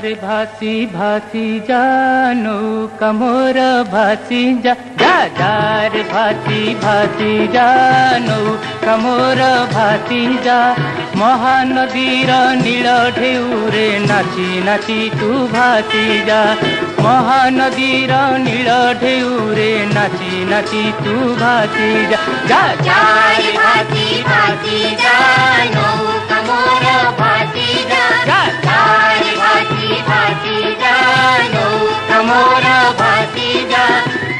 रे भासी भासी जा नौका मोर भासी जा जा जा रे भासी जा नौका मोर भासी जा महानदीर नील ढेउरे नाची नाची तू भासी जा महानदीर नील ढेउरे नाची नाची तू भासी जा जा जा रे भासी जा नौका मोर भासी जा जा जा रे भासी जा नौका मोर भासी जा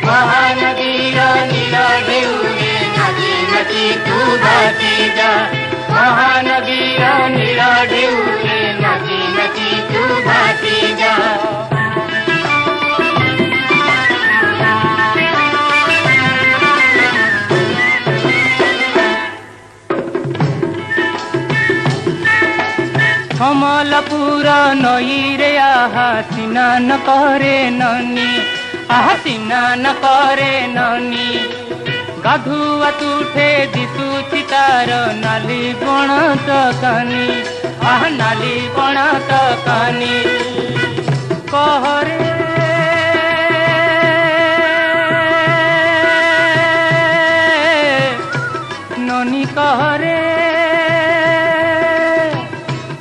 महानदीर नील ढेउरे नाची नाची तू भासी जा महानदीर नील ढेउरे नाची नाची तू भासी जा कमलपुर नई रे आहा स्नान करे ननी आहा स्नान करे ननी गाधुआ तुठे दिशुची तार नाली बण तकानी आहा नाली बण तकानी कहरे ननी कहरे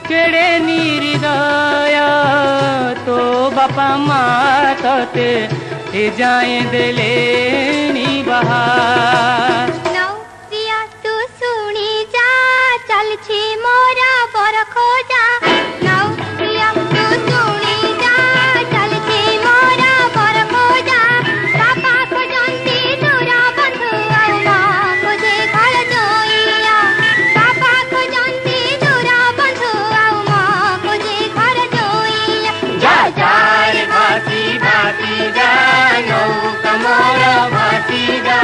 केड़े निर्दय तो बापा माँ तते ए जाए देले बहा नौरिया तू सुनी जा चल छी मोरा बर खोजा नौरिया तू सुनी जा चल छी मोरा बर खोजा बापा को जंती दूरा बंधु आउ माँ को जे घर जोइया बापा को जंती दूरा बंधु आउ माँ को जे घर जोइया जा जा रे भासी जा नौका मोर भासी जा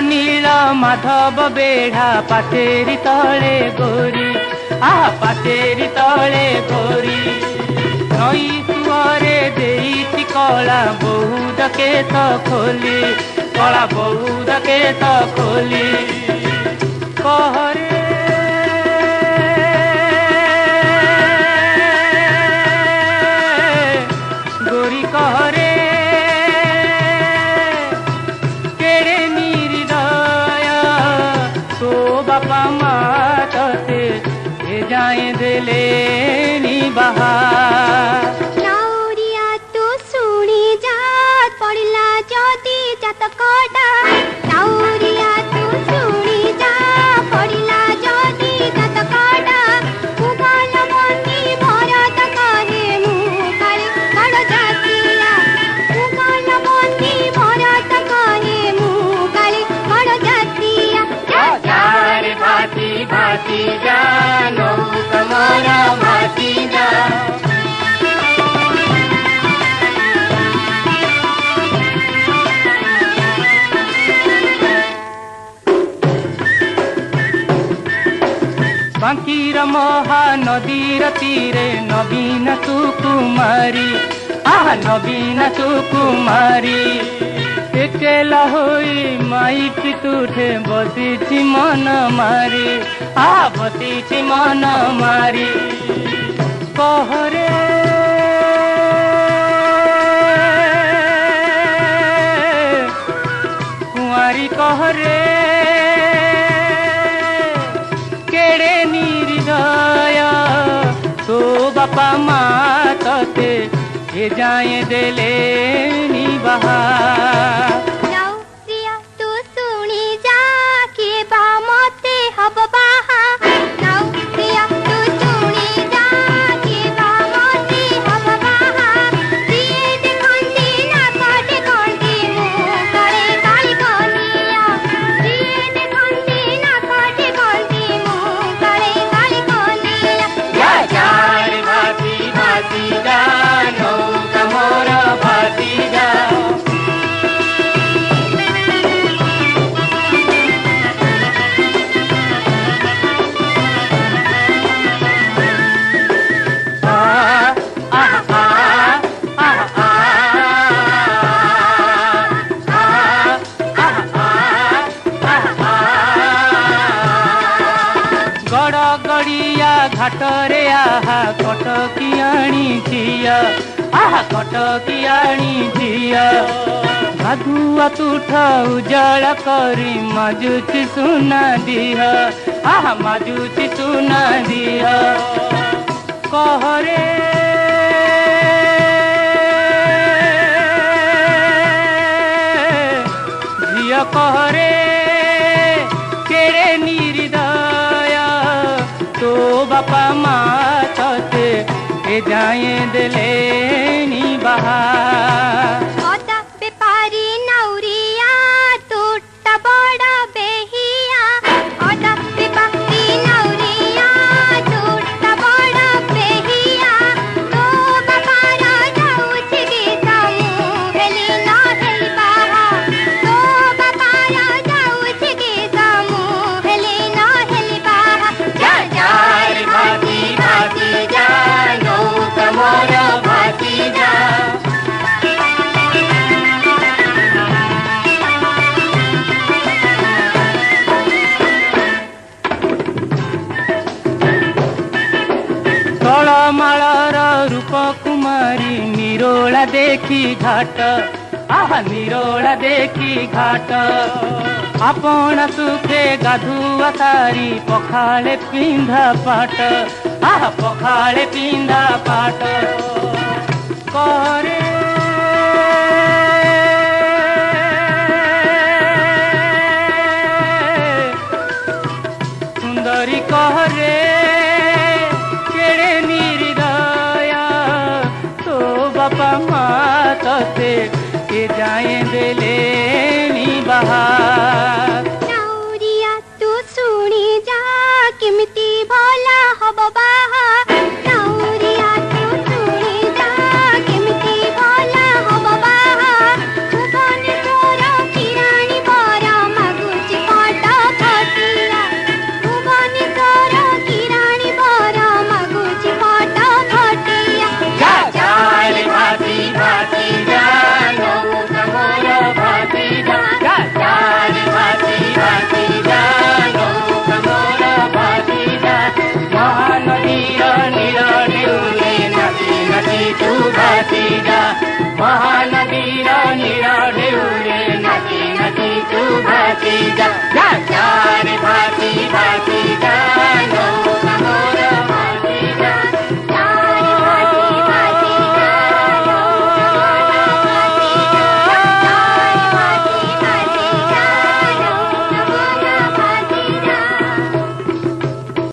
नील माधव बेढ़ा पातेरी तले गोरी आहा पातेरी तले गोरी नई सुअरे देईची कला बहुत केत खोली कला बहुत केत खोली कहरे गोरी कहरे बापा माँ तते ए जाए देले बहा नौरिया तू सुनी जा पड़िला जदी जातकटा नौरिया तू सुनी जा पड़िला जदी जातकटा उबाल बंदी भरत करे मुकाले बड़ जातिया उबाल बंदी भरत करे मुकाले बड़ जातिया जा रे भासी जा नौका मोर भासी जा बांकीर महानदीर तीरे नवीन सुकुमारी आहा नवीन सुकुमारी एकेला होई माइटी तुठे बसीची मन मारी आहा बसीची मन मारी कहरे कुंवारी कहरे केड़े निर्दय तो बापा माँ तते ए जाए देले बहा नौरिया तू सुनी जा के बा मते हब बाहा नौरिया तू सुनी जा के बा मते हब बाहा दिए देखंती ना काटे कोंती मुँह करे काली कोनिया दिए देखंती ना काटे कोंती मुँह करे काली कोनिया जा जा रे भासी जा नौका मोर भासी जा घाटरे आहा कटकियाणी झिया आहा कटकियाणी झिया भागुआ तुठ उजाड़ करी माजुची सुना दिया आहा माजुची सुना दिया कहरे झिया कहरे केड़े निर्दय तो बापा माँ तते ए जाए दिले नी बहा अदा बेपारी नौरिया टूटा बड़ा बेहिया अदा बेपारी नौरिया टूटा बड़ा बेहिया तो बापारा जाउछि गीता मुहेली ना हेली बाहा तो बापारा जाउछि गीता मुहेली ना हेली बाहा जा जा रे भाती भाती जा नौका मोर भाती जा तलमाळर रूप कुमारी निरोला देखी घाट आहा निरोला देखी घाट आपण सुखे गाधुआ सारी पखाळे पिंधा पाट आहा पखाळे पिंधा पाट करे सुंदरी कहरे केड़े निर्दया तो बापा माँ तते के जाए दिले नी बहा नौरिया तू सुनी जा किमिति भला हब बाहा नौरिया तू सुनी जा किमिति भला हब बाहा भुवनेश्वर किराणी बर मागुची पट फटिया भुवनेश्वर किराणी बर मागुची पट फटिया जा जा रे भाती भाती जा नौका मोर भाती जा जा जा रे भाती भाती जा नौका मोर भाती जा महानदीर नीर ढेउले नाची नाची तू भाती जा महानदीर नीर ढेउले नाची नाची तू भाती जा जा जा रे